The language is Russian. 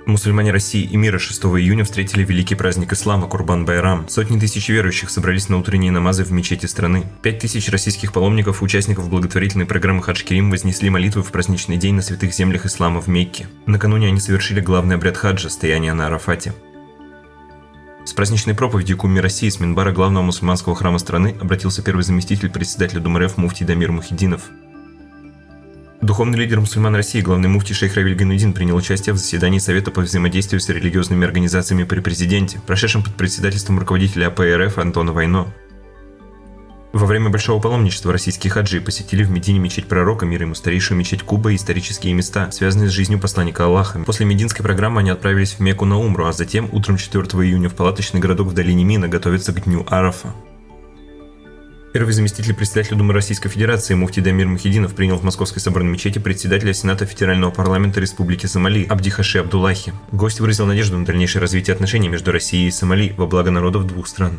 Мусульмане России и мира 6 июня встретили великий праздник ислама Курбан-Байрам. Сотни тысяч верующих собрались на утренние намазы в мечети страны. 5000 российских паломников и участников благотворительной программы Хадж-Керим вознесли молитвы в праздничный день на святых землях ислама в Мекке. Накануне они совершили главный обряд хаджа – стояние на Арафате. С праздничной проповедью к умме России с минбара главного мусульманского храма страны обратился первый заместитель председателя Думы РФ муфтий Дамир Мухиддинов. Духовный лидер мусульман России, главный муфтий шейх Равиль Гайнуддин, принял участие в заседании Совета по взаимодействию с религиозными организациями при президенте, прошедшем под председательством руководителя АП РФ Антона Вайно. Во время Большого паломничества российские хаджи посетили в Медине мечеть пророка, мир ему, старейшую мечеть Куба и исторические места, связанные с жизнью посланника Аллаха. После мединской программы они отправились в Мекку на умру, а затем утром 4 июня в палаточный городок в долине Мина готовятся к дню Арафа. Первый заместитель председателя Думы Российской Федерации муфтий Дамир Мухиддинов принял в Московской соборной мечети председателя Сената Федерального парламента Республики Сомали Абди Хаши Абдуллахи. Гость выразил надежду на дальнейшее развитие отношений между Россией и Сомали во благо народов двух стран.